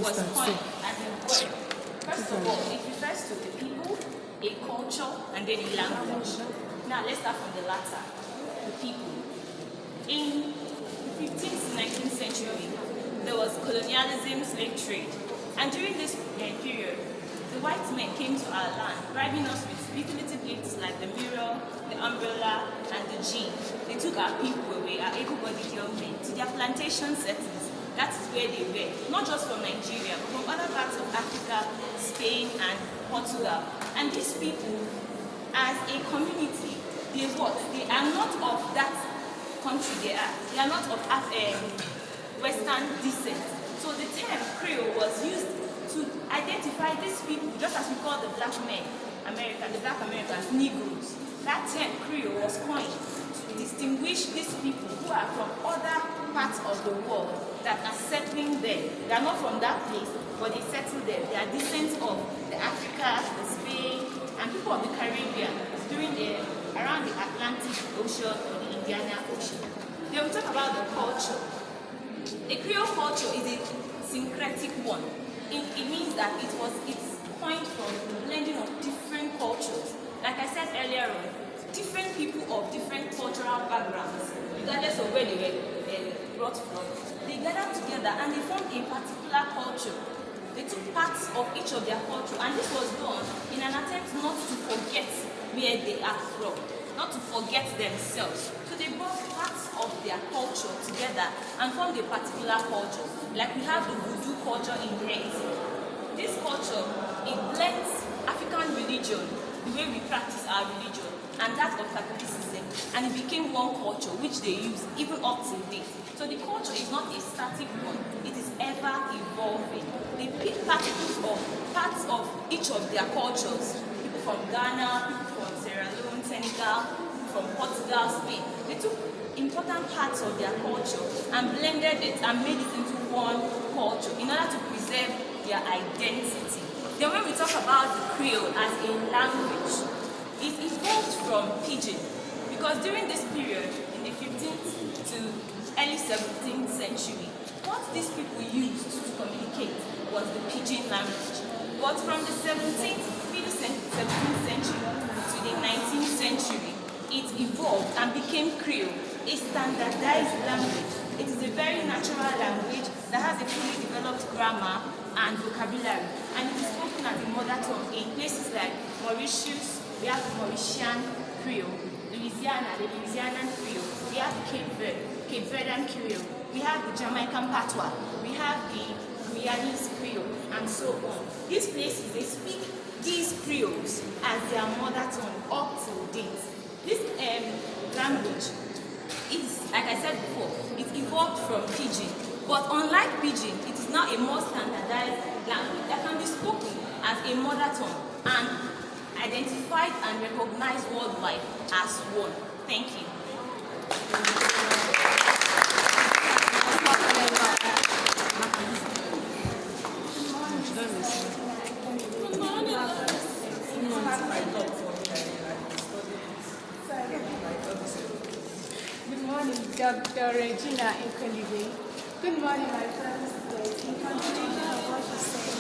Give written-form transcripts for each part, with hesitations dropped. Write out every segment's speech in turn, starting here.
was coined as a word. First of all, it refers to the people, a culture, and then a language. Now let's start from the latter, the people. In the 15th to 19th century, there was colonialism, slave trade, and during this period, the white men came to our land, bribing us with utility gifts like the mirror, the umbrella, and the gin. They took our people away, our able-bodied young men, to their plantation settings. That is where they were, not just from Nigeria, but from other parts of Africa, Spain, and Portugal. And these people, as a community, they are not of that country they are not of Western descent. So the term Creole was used to identify these people, just as we call the black Americans, Negroes. That term Creole was coined to distinguish these people who are from other parts of the world that are settling there. They are not from that place, but they settle there. They are descendants of the Africa, the Spain, and people of the Caribbean around the Atlantic Ocean or the Indian Ocean. Then we talk about the culture. A Creole culture is a syncretic one. It means that it's coined from the blending of different cultures. Like I said earlier on, different people of different cultural backgrounds, regardless of where they were brought from, they gathered together and they formed a particular culture. They took parts of each of their culture, and this was done in an attempt not to forget where they are from, not to forget themselves. So they brought parts of their culture together and formed a particular culture. Like we have the voodoo culture in Haiti. This culture, it blends African religion, the way we practice our religion, and that of Catholicism, and it became one culture which they use even up to date. So the culture is not a static one, it is ever evolving. They pick parts of each of their cultures. People from Ghana, people from Sierra Leone, Senegal, people from Portugal, Spain. They took important parts of their culture and blended it and made it into one culture in order to preserve their identity. Then when we talk about the Creole as a language, it evolved from Pidgin, because during this period, in the 15th to early 17th century, what these people used to communicate was the Pidgin language. But from the 17th century to the 19th century, it evolved and became Creole, a standardized language. It is a very natural language that has a fully developed grammar and vocabulary, and it is spoken as a mother tongue in places like Mauritius. We have the Mauritian Creole, Louisiana, the Louisianan Creole, we have Cape Verdean Creole, we have the Jamaican Patois, we have the Guyanese Creole, and so on. These places, they speak these Creoles as their mother tongue up to date. This language is, like I said before, it evolved from Pidgin, but unlike Pidgin, it is now a more standardized language that can be spoken as a mother tongue and identified and recognized worldwide as one. Thank you. Good morning, Dr. Regina Nkolibe. Good morning, my friends. In continuation of what she said,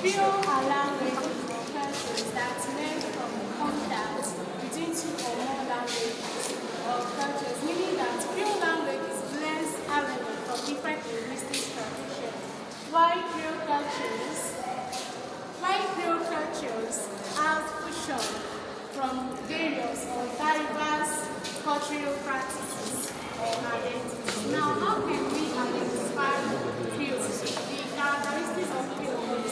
Creole language refers that learn from contact between two or more languages or cultures, meaning that Creole language is blends elements from different linguistic traditions. While Creole cultures have fusion from various or diverse cultural practices or identities. Now, how can we identify Creole? The characteristics of Creole,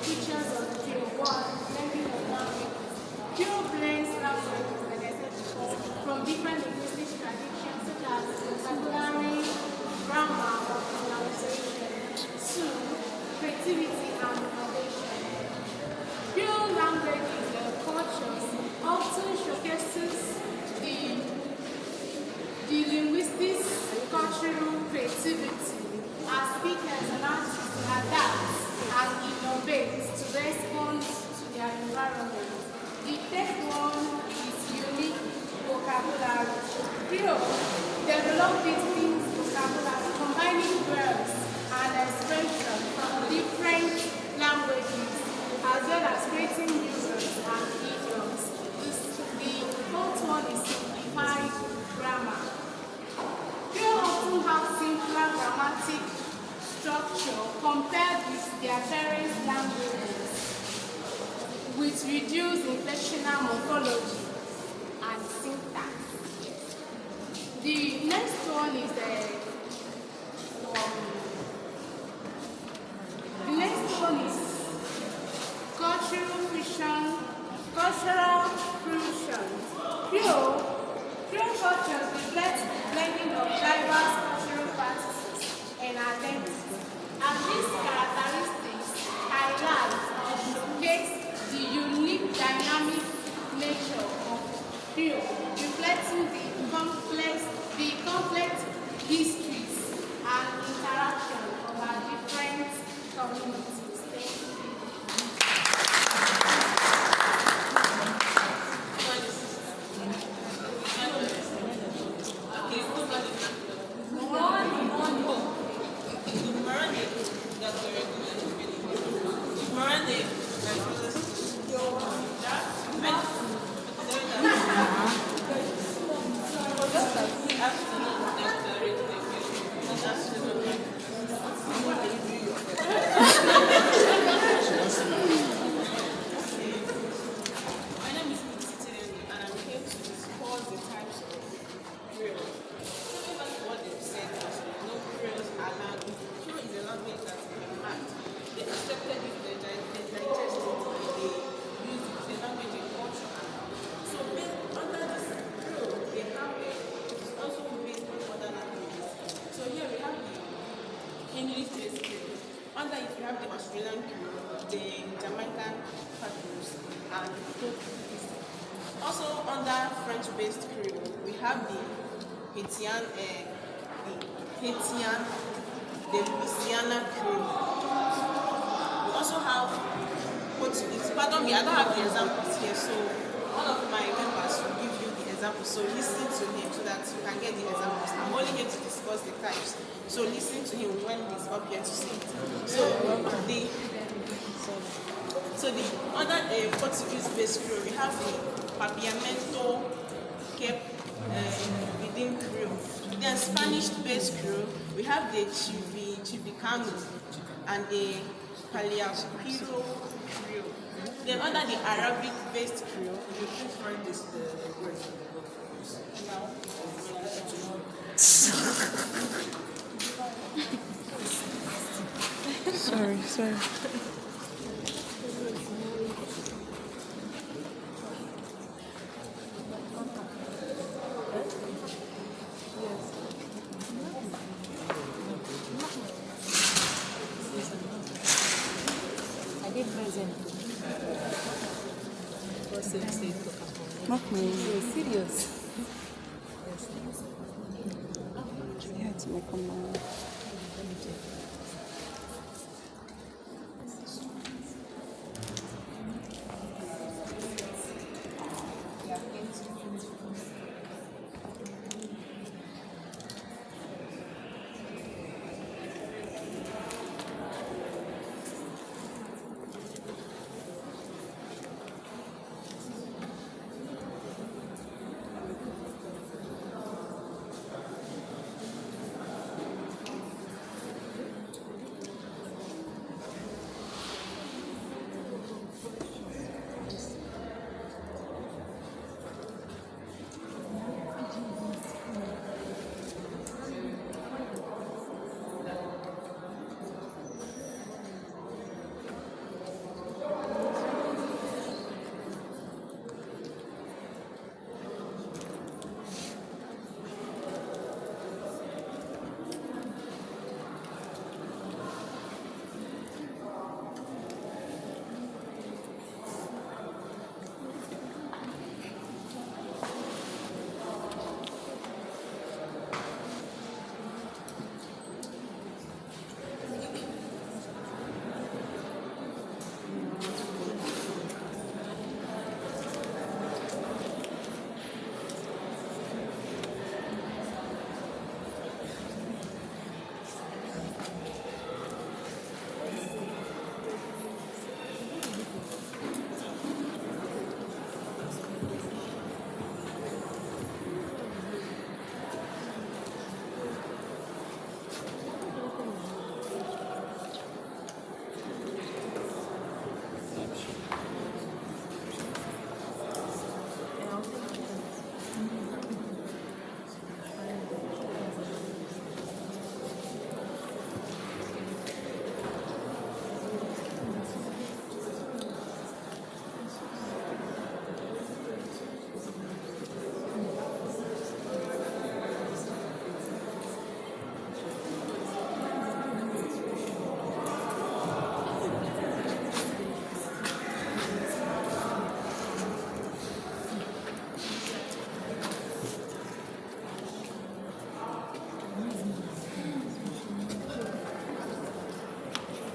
features of Creole, one, blending of languages. Creole blends languages, like I said before, from different linguistic traditions such as vocabulary, grammar, or pronunciation. Two, creativity and innovation. Creole language is the cultures often showcases the linguistic cultural creativity as speakers and artists adapt and innovate to respond to their environment. The third one is unique vocabulary. Creole developed distinct vocabulary, combining words and expression from structure compared with their parents' languages, with reduced inflectional morphology and syntax. The next one is cultural fusion. Creole cultures reflect the blending of diverse cultural practices and identities, and these characteristics highlight or showcase the unique dynamic nature of Creole, reflecting the complex histories and interactions of our different communities. Thank you. Under it, we have the Australian Creole, the Jamaican Papoose, and Portuguese. Also, under French-based Creole, we have the Haitian, the Louisiana Creole. We also have Portuguese. Pardon me, I don't have the examples here, so one of my members will give you the examples. So listen to him so that you can get the examples. I'm only here to discuss the types. So listen to him when he's up here to say it. So under the Portuguese-based Creole, we have the Papiamento, Cape within Creole. Then Spanish-based Creole, we have the Chivicano and the Paliapiro Creole. Then under the Arabic-based Creole, you can find this word now. Sorry. I did present. Okay. Serious. Yeah, it's my command.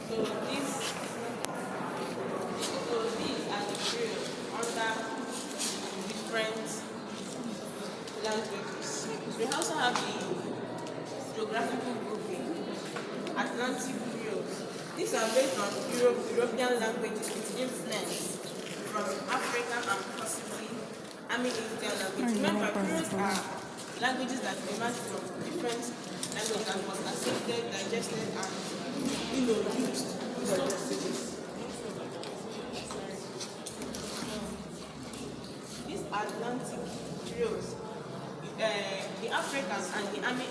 So these are the Creole under different languages. We also have the geographical grouping, Atlantic Creoles. These are based on European languages with influence from African and possibly Indian languages. Remember, Creoles are languages that emerge from different languages that was accepted, digested, and used. So, these Atlantic Creoles, the Africans and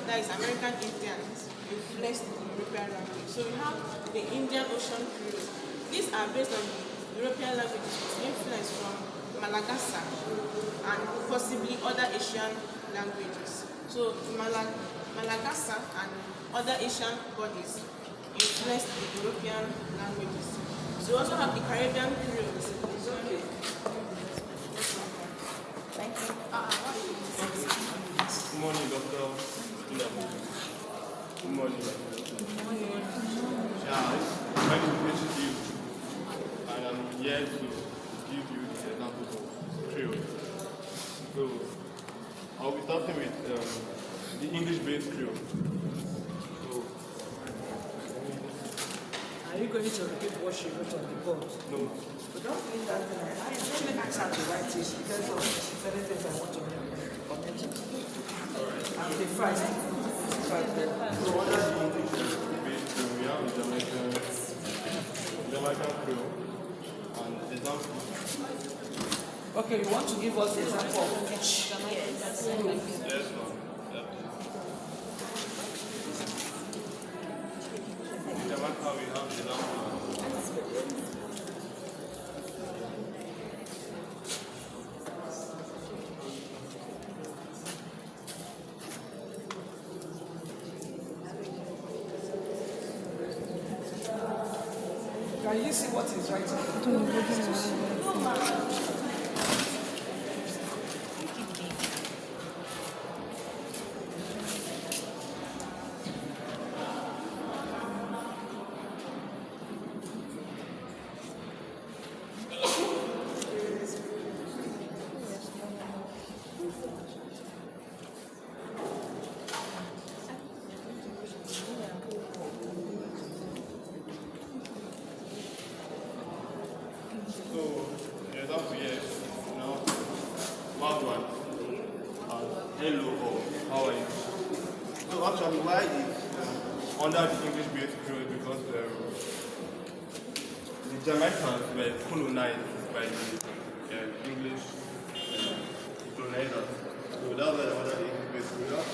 that is American Indians influenced the European language. So we have the Indian Ocean Creoles. These are based on the European languages with influence from Malagasy and possibly other Asian languages. So Malagasy and other Asian bodies influenced the European languages. So we also have the Caribbean Creoles. It's okay. Thank you. Good morning, Dr. Good morning. Yeah, my name is you, and I'm here to give you the examples of Creole. So, I'll be starting with the English-based Creole. So, are you going to repeat what she wrote on the board? no. But don't think that let me ask her to write it because of certain things I want to comment on. And the first, So, under the English-based Creole, we have the Jamaican Creole, and examples. okay, you want to give us the example of each? Yes, ma'am. Yep. Jamaica, we have the example. Can you see what is writing? So, the example here is now, Wagwan, and hello or how are you? So, actually, why is under the English-based Creole? Because the Jamaicans were colonized by the English colonizers. So, that's why under the English-based Creole.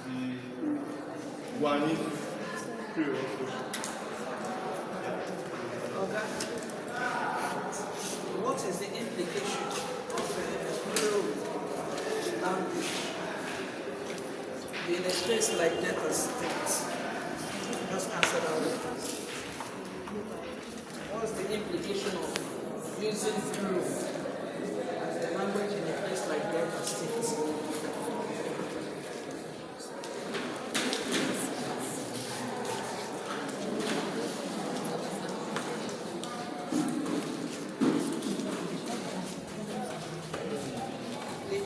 The Guanese Creole. Okay. What is the implication of Creole language in a place like Delta State? Just answer that one. What's the implication of using Creole as a language in a place like Delta State?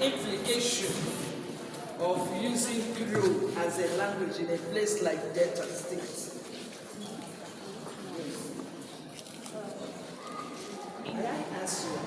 Implication of using Creole as a language in a place like Delta State. May I ask you?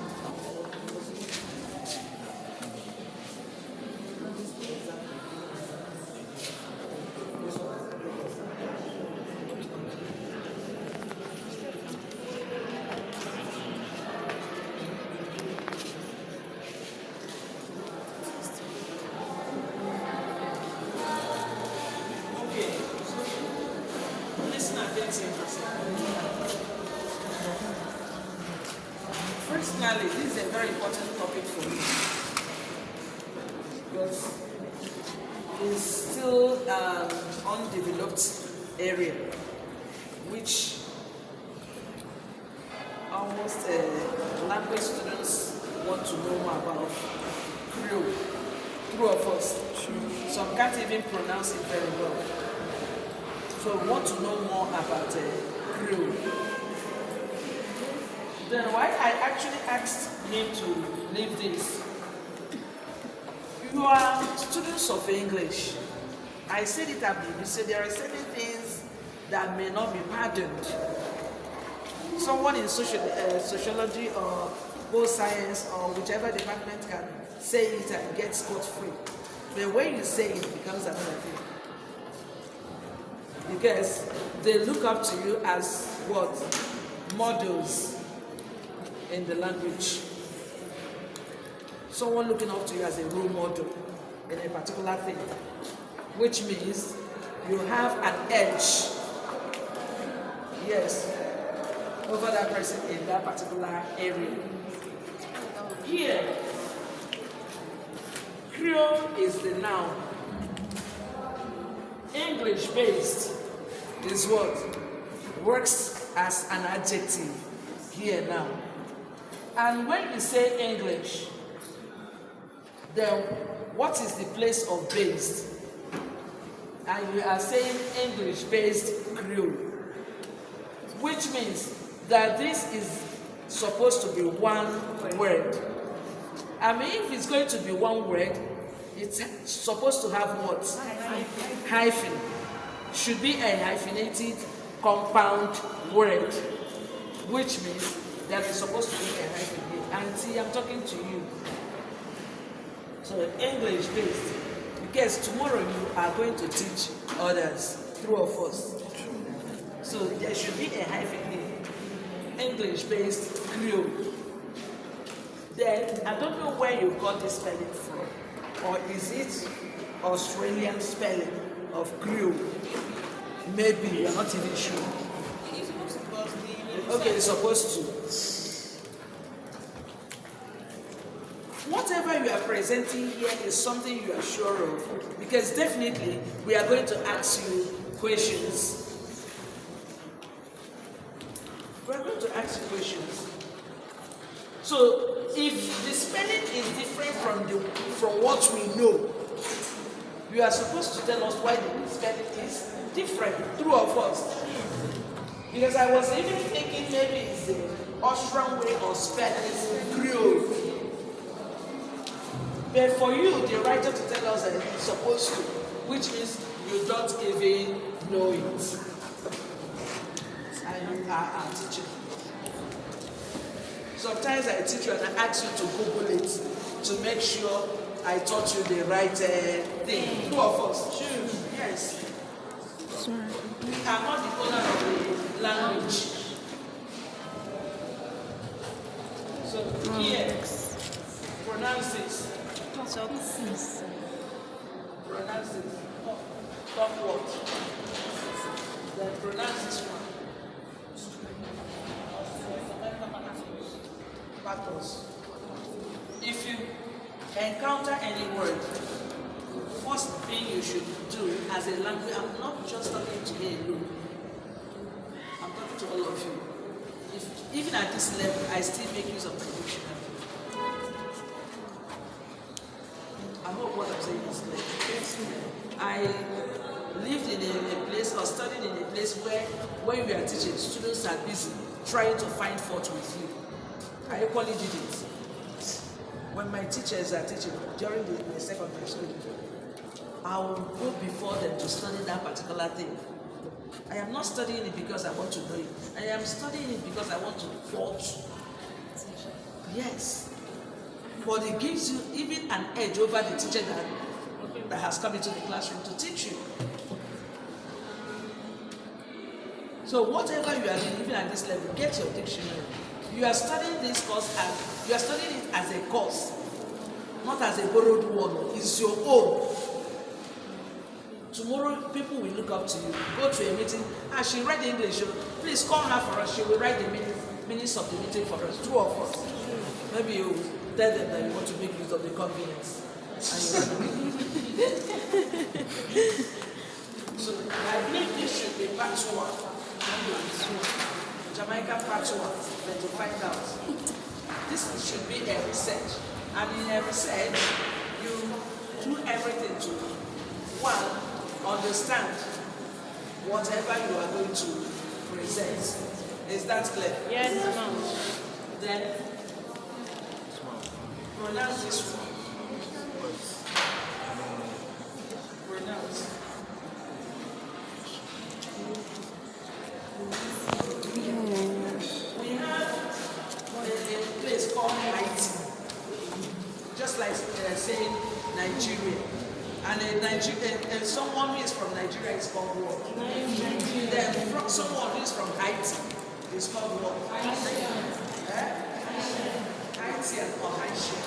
Personally, this is a very important topic for me because it's still an undeveloped area which almost language students want to know more about Creole. True of us. Some can't even pronounce it very well. So we want to know more about Creole. Then why I actually asked him to leave this. You are students of English. I said it at the said there are certain things that may not be pardoned. Someone in sociology or both science or whichever department can say it and get scot-free. But when you say it, it becomes another thing. Because they look up to you as what? Models in the language. Someone looking up to you as a role model in a particular thing, which means you have an edge, yes, over that person in that particular area. Here, Creole is the noun. English based is what? Works as an adjective here now. And when you say English, then what is the place of based? And you are saying English based Creole, which means that this is supposed to be one word. I mean, if it's going to be one word, it's supposed to have what? Hyphen. Should be a hyphenated compound word, which means that it's supposed to be a hyphen here. And see, I'm talking to you. So English based, because tomorrow you are going to teach others, through of us. So there should be a hyphen here. English based Creole. Then I don't know where you got this spelling from. Or is it Australian spelling of Creole? Maybe, you're not even sure. Okay, it's supposed to. Whatever you are presenting here is something you are sure of, because definitely we are going to ask you questions. We are going to ask you questions. So if the spelling is different from what we know, you are supposed to tell us why the spelling is different, true or false. Because I was even thinking maybe it's the Austrian way of spelling Creole. But for you, the writer to tell us that it's supposed to, which means you don't even know it. And you are a teacher. Sometimes I teach you and I ask you to Google it to make sure I taught you the right thing. Two of us. Sure. Yes. Sorry. We are not the owner of the language. So here, pronounce this. Pronounce it. Talk what? Then pronounce this one. Pathos. If you encounter any word, first thing you should do as a language, I'm not just talking to you alone. I'm talking to all of you. Even at this level, I still make use of the dictionary. I hope what I'm saying is clear. I lived in a place or studied in a place where when we are teaching, students are busy trying to find fault with you. I equally did it. When my teachers are teaching during the secondary school, I will go before them to study that particular thing. I am not studying it because I want to know it. I am studying it because I want to fault. Yes. But it gives you even an edge over the teacher that has come into the classroom to teach you. So whatever you are doing, even at this level, get your dictionary. You are studying this course and you are studying it as a course, not as a borrowed one. It's your own. Tomorrow, people will look up to you. Go to a meeting. She read English. Please call her for us. She will write the minutes of the meeting for us. Two of us. Maybe you tell them that you want to make use of the convenience. So I believe this should be part one. Jamaica part one. Then to find out. This should be a research. And in a research, you do everything to one, understand whatever you are going to present. Is that clear? Yes, ma'am. Then pronounce this one. Pronounce. We have a place called Haiti, just like saying Nigeria. And someone who is from Nigeria is called what? Then someone who is from Haiti is called what? Haitian or Haitian.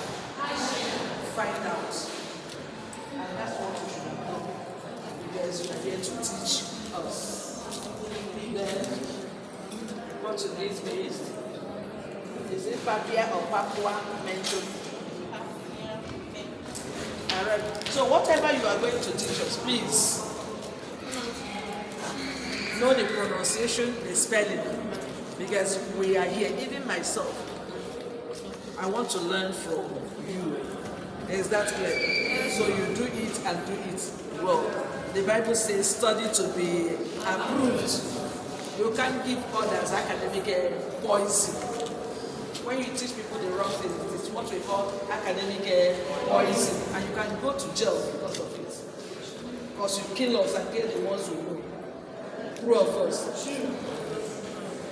Find out. And that's what we should have done. Because you are here to teach us. Then, Portuguese based. Is it Papia or Papua mental? Alright. So whatever you are going to teach us, please know the pronunciation, the spelling, because we are here. Even myself, I want to learn from you. Is that clear? So you do it and do it well. The Bible says study to be approved. You can't give others academic poison. When you teach people the wrong thing, it's what we call academic poison, and you can go to jail because of it. Because you kill us and kill the ones we know. True of us.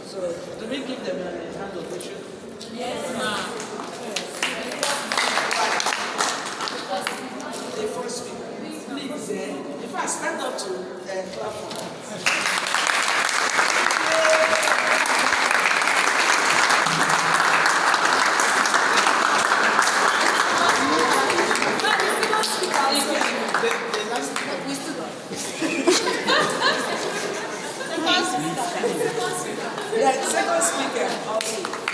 So, do we give them a hand of worship? Yes, ma'am. The first speaker, please, if I stand up to clap for them. Yeah, second speaker also.